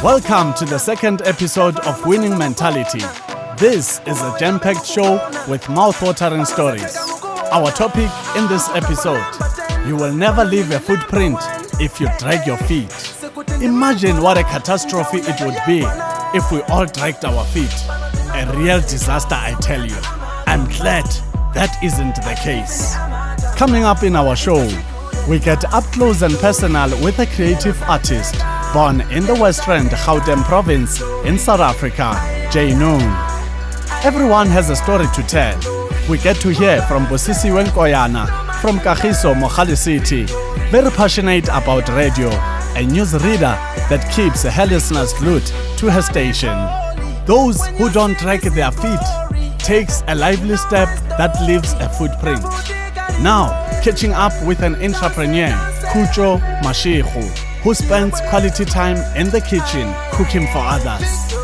Welcome to the second episode of Winning Mentality. This is a jam-packed show with mouth-watering stories. Our topic in this episode: you will never leave a footprint if you drag your feet. Imagine what a catastrophe it would be if we all dragged our feet. A real disaster, I tell you. I'm glad that isn't the case. Coming up in our show, we get up close and personal with a creative artist born in the Western Gauteng province in South Africa, Jae Nuune. Everyone has a story to tell. We get to hear from Busisiwe Nkoyana from Khutso Mashego City, very passionate about radio, a newsreader that keeps her listeners glued to her station. Those who don't drag their feet takes a lively step that leaves a footprint. Now, catching up with an entrepreneur, Khutso Mashego, who spends quality time in the kitchen cooking for others.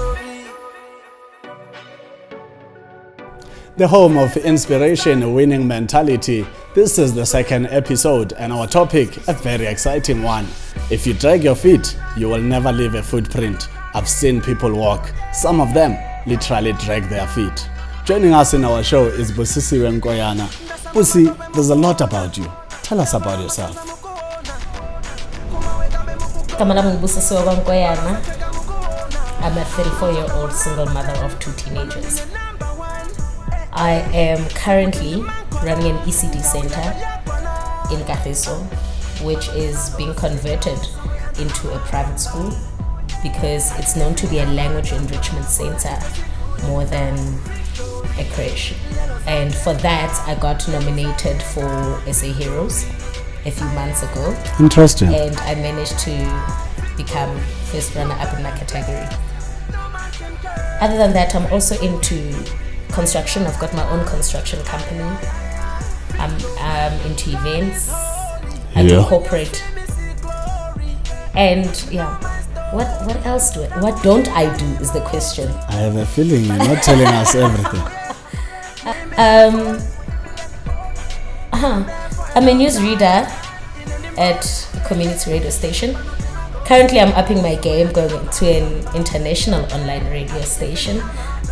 The home of inspiration, winning mentality. This is the second episode and our topic, a very exciting one. If you drag your feet, you will never leave a footprint. I've seen people walk. Some of them literally drag their feet. Joining us in our show is Busisiwe Nkoyana. Busi, there's a lot about you. Tell us about yourself. I'm Busisiwe Nkoyana. I'm a 34-year-old single mother of 2 teenagers. I am currently running an ECD center in Khutso, which is being converted into a private school because it's known to be a language enrichment center more than a creche. And for that, I got nominated for SA Heroes a few months ago. Interesting. And I managed to become first runner-up in my category. Other than that, I'm also into construction. I've got my own construction company. I'm into events. I do corporate. And what else what don't I do is the question. I have a feeling you're not telling us everything. I'm a newsreader at a community radio station. Currently, I'm upping my game, going to an international online radio station.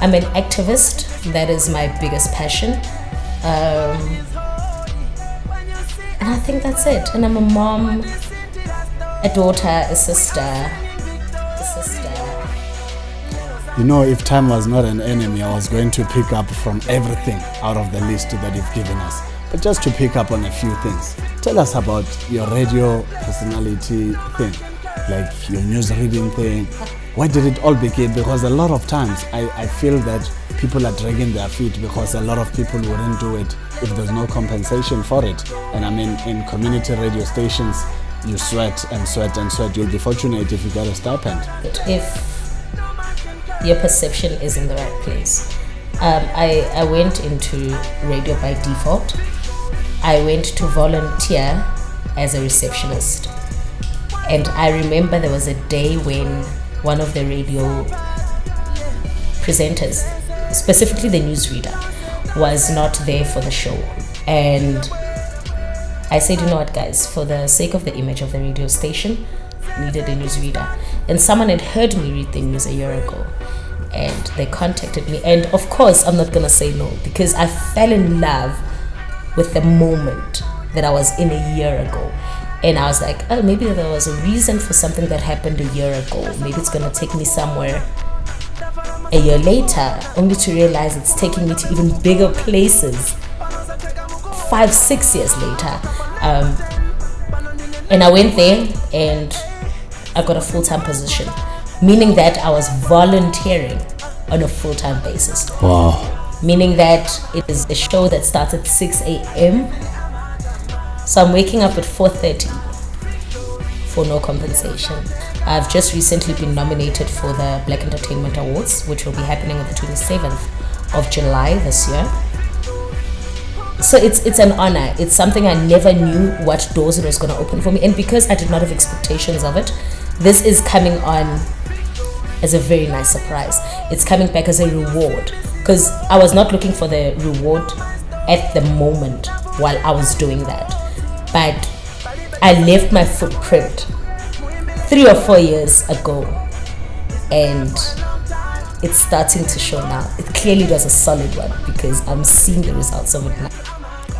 I'm an activist. That is my biggest passion. And I think that's it. And I'm a mom, a daughter, a sister. You know, if time was not an enemy, I was going to pick up from everything out of the list that you've given us. But just to pick up on a few things, tell us about your radio personality thing, like your news reading thing. Why did it all begin? Because a lot of times I feel that people are dragging their feet because a lot of people wouldn't do it if there's no compensation for it. And I mean, in community radio stations, you sweat and sweat and sweat. You'll be fortunate if you get a stipend. If your perception is in the right place. I went into radio by default. I went to volunteer as a receptionist. And I remember there was a day when one of the radio presenters, specifically the newsreader, was not there for the show. And I said, you know what, guys, for the sake of the image of the radio station, I needed a newsreader. And someone had heard me read the news a year ago. And they contacted me. And of course, I'm not going to say no, because I fell in love with the moment that I was in a year ago. And I was like, oh, maybe there was a reason for something that happened a year ago. Maybe it's going to take me somewhere a year later, only to realize it's taking me to even bigger places 5-6 years later. And I went there and I got a full-time position, meaning that I was volunteering on a full-time basis. Wow. Meaning that it is a show that starts at 6 a.m. So I'm waking up at 4:30 for no compensation. I've just recently been nominated for the Black Entertainment Awards, which will be happening on the 27th of July this year. So it's an honor. It's something I never knew what doors it was going to open for me. And because I did not have expectations of it, this is coming on as a very nice surprise. It's coming back as a reward, because I was not looking for the reward at the moment while I was doing that. But I left my footprint 3 or 4 years ago and it's starting to show now. It clearly was a solid one because I'm seeing the results of it now.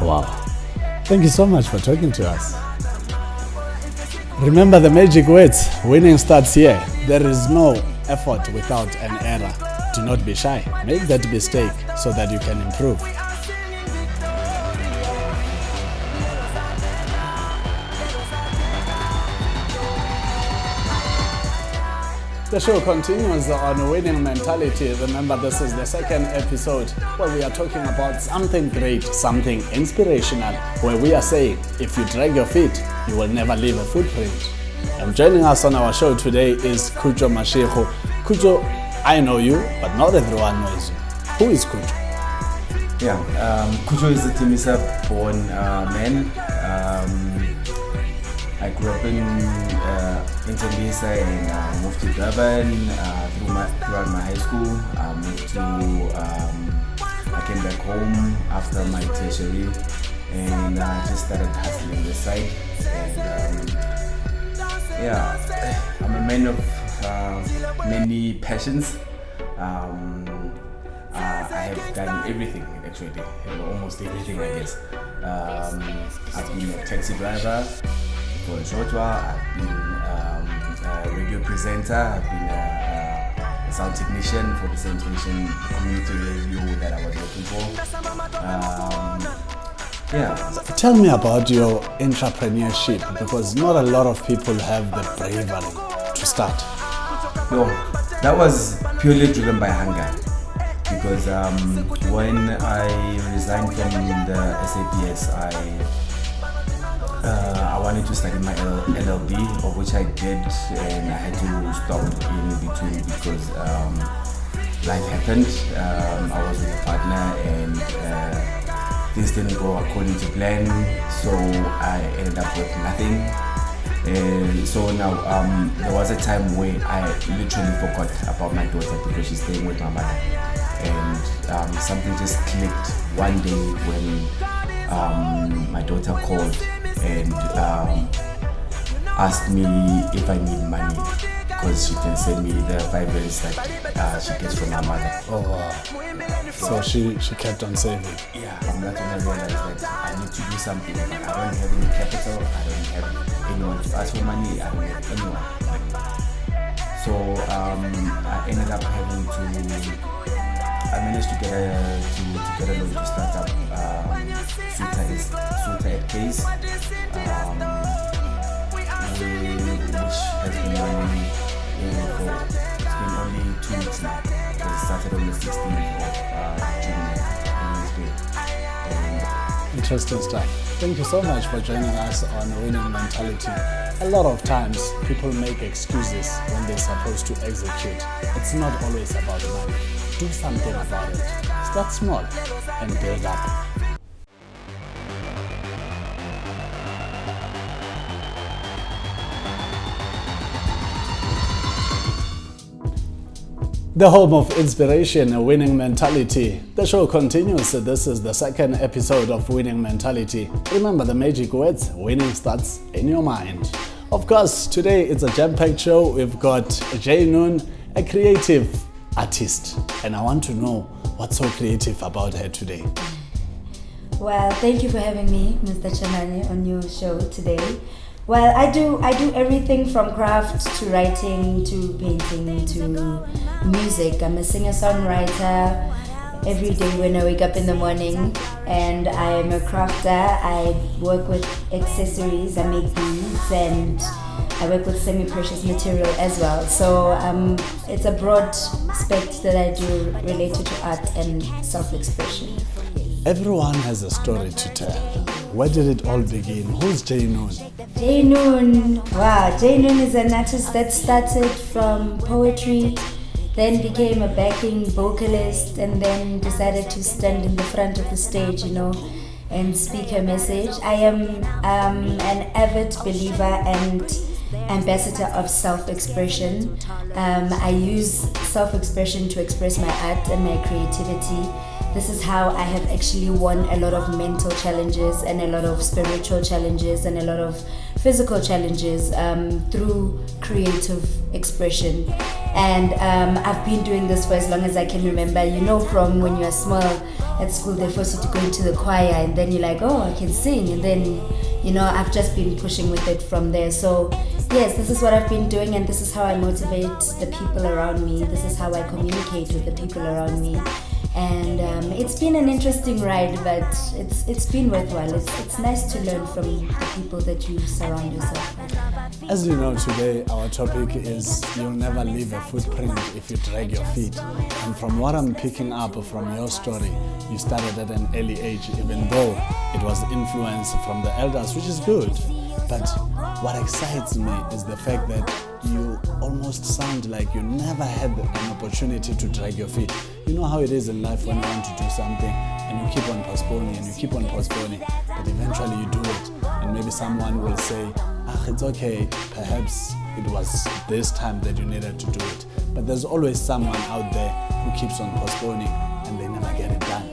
Wow. Thank you so much for talking to us. Remember the magic words, winning starts here. There is no effort without an error. Do not be shy. Make that mistake so that you can improve. The show continues on winning mentality. Remember, this is the second episode where we are talking about something great, something inspirational, where we are saying, if you drag your feet, you will never leave a footprint. And joining us on our show today is Khutso Mashego. Khutso, I know you, but not everyone knows you. Who is Khutso? Yeah, Khutso is a Timisa-born man. I grew up in Tembisa and moved to Durban throughout my high school. I came back home after my tertiary and just started hustling the side. And I'm a man of many passions. I have done everything actually, almost everything I guess. I've been a taxi driver for a short while. I've been a radio presenter. I've been a sound technician for the same station, community radio that I was working for. Tell me about your entrepreneurship, because not a lot of people have the bravery to start. No, that was purely driven by hunger. Because when I resigned from the SAPS, I wanted to study my LLB, of which I did, and I had to stop in between because life happened. I was with a partner and things didn't go according to plan, so I ended up with nothing. And so now there was a time where I literally forgot about my daughter because she's staying with my mother. And something just clicked one day when my daughter called and asked me if I need money because she can send me the $5 that she gets from her mother. Oh wow. So she kept on saving. Yeah, that's when I realized that I need to do something. I don't have any capital, I don't have anyone to ask for money, I don't have anyone. So I ended up having to I managed to get a loan to start up Suta at Case, which has been running for it's been only 2 weeks now. It started on the 16th of June. Interesting stuff. Thank you so much for joining us on Winning Mentality. A lot of times people make excuses when they're supposed to execute. It's not always about money. Do something about it. Start small and build up. The home of inspiration, a winning mentality. The show continues. This is the second episode of Winning Mentality. Remember the magic words, winning starts in your mind. Of course, today it's a jam-packed show. We've got Jae Nuune, a creative artist, and I want to know what's so creative about her today. Well, thank you for having me, Mr. Chemane, on your show today. Well, I do everything from craft to writing to painting to music. I'm a singer-songwriter every day when I wake up in the morning, and I am a crafter. I work with accessories, I make beads, and I work with semi-precious material as well. So it's a broad spectrum that I do related to art and self-expression. Everyone has a story to tell. Where did it all begin? Who's Jae Nuune? Jae Nuune. Wow, Jae Nuune is an artist that started from poetry, then became a backing vocalist, and then decided to stand in the front of the stage, and speak her message. I am an avid believer and ambassador of self-expression. I use self-expression to express my art and my creativity. This is how I have actually won a lot of mental challenges and a lot of spiritual challenges and a lot of physical challenges through creative expression. And I've been doing this for as long as I can remember. You know, from when you are small at school, they force you to go into the choir, and then you're like, oh, I can sing. And then, you know, I've just been pushing with it from there. So yes, this is what I've been doing, and this is how I motivate the people around me. This is how I communicate with the people around me. And it's been an interesting ride, but it's been worthwhile. It's nice to learn from the people that you surround yourself with. As you know, today our topic is you'll never leave a footprint if you drag your feet. And from what I'm picking up from your story, you started at an early age, even though it was influence from the elders, which is good. But what excites me is the fact that you almost sound like you never had an opportunity to drag your feet. You know how it is in life when you want to do something and you keep on postponing and you keep on postponing, but eventually you do it. And maybe someone will say, it's okay, perhaps it was this time that you needed to do it. But there's always someone out there who keeps on postponing and they never get it done.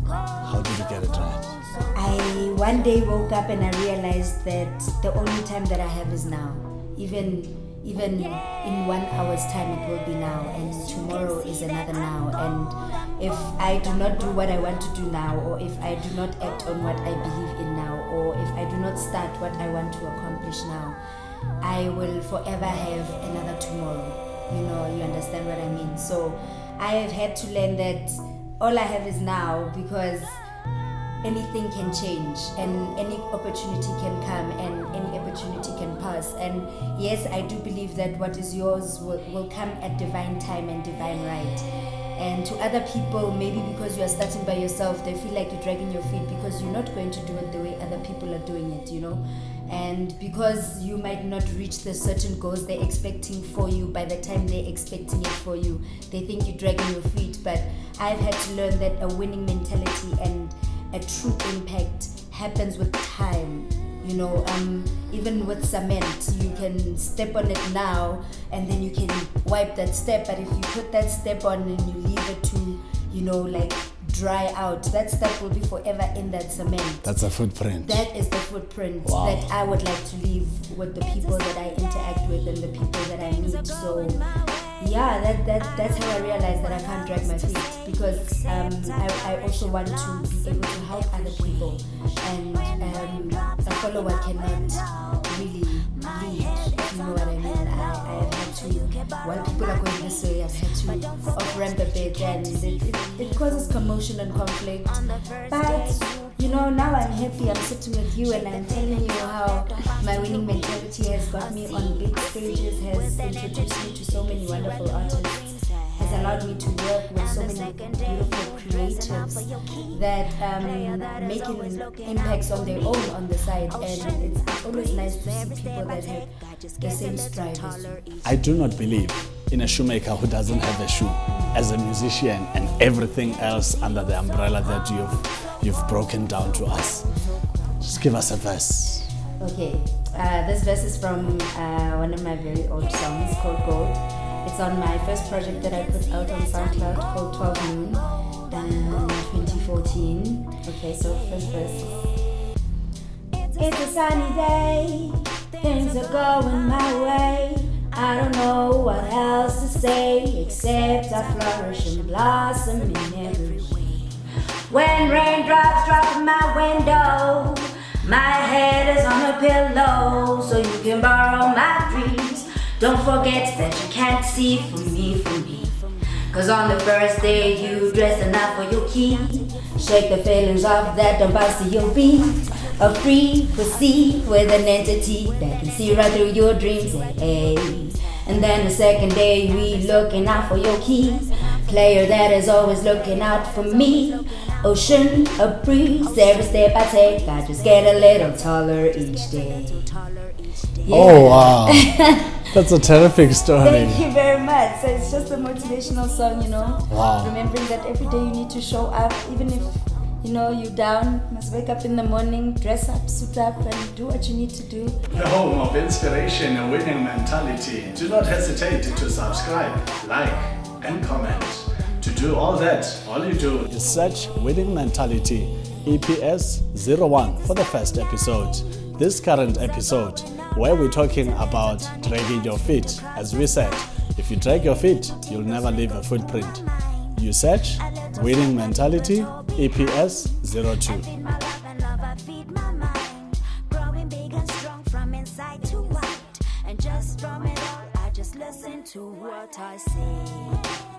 How did you get it right? I one day woke up and I realized that the only time that I have is now. Even in 1 hour's time it will be now, and tomorrow is another now. And if I do not do what I want to do now, or if I do not act on what I believe in now, or if I do not start what I want to accomplish now, I will forever have another tomorrow. You know, you understand what I mean? So I have had to learn that all I have is now, because anything can change and any opportunity can come and any opportunity can pass. And yes, I do believe that what is yours will come at divine time and divine right. And to other people, maybe because you are starting by yourself, they feel like you're dragging your feet because you're not going to do it the way other people are doing it, you know. And because you might not reach the certain goals they're expecting for you by the time they're expecting it for you, they think you're dragging your feet. But I've had to learn that a winning mentality and a true impact happens with time. You know, even with cement, you can step on it now and then you can wipe that step. But if you put that step on and you leave it to, you know, like dry out, that step will be forever in that cement. That's a footprint. That is the footprint Wow. that I would like to leave with the people that I interact with and the people that I meet. So yeah, that's how I realized that I can't drag my feet, because I also want to be able to help other people, and a follower cannot really lead, if you know what I mean. I have had to, while people are going this way, I've had to off-ramp a bit, and it causes commotion and conflict. But you know, now I'm happy, I'm sitting with you and I'm telling you how my winning mentality has got me on big stages, has introduced me to so many wonderful artists, has allowed me to work with so many beautiful creatives that making impacts on their own on the side. And it's always nice to see people that have the same stride as you. I do not believe in a shoemaker who doesn't have a shoe, as a musician and everything else under the umbrella that you've broken down to us. Just give us a verse. Okay, this verse is from one of my very old songs called Gold. It's on my first project that I put out on SoundCloud called 12 Noon in 2014. Okay, so first verse. It's a sunny day, things are going my way. I don't know what else to say except I flourish and blossom in every way. When raindrops drop in my window, my head is on a pillow, so you can borrow my dreams. Don't forget that you can't see from me. Cause on the first day you dressed enough for your key. Shake the feelings off that don't bounce to your beat. A free proceed with an entity that can see right through your dreams. Hey. And then the second day we looking out for your keys. Player that is always looking out for me. Ocean, a breeze, every step I take, I just get a little taller each day. Yeah. Oh wow. That's a terrific story. Thank you very much. So it's just a motivational song, you know. Wow. Remembering that every day you need to show up, even if you know you're down. You must wake up in the morning, dress up, suit up, and do what you need to do. The home of inspiration and winning mentality. Do not hesitate to subscribe, like, and comment. To do all that, all you do is search Winning Mentality EPS01 for the first episode. this current episode, where we're talking about dragging your feet. As we said, if you drag your feet, you'll never leave a footprint. You search Winning Mentality Eps02. And just from it all, I just listen to what I say.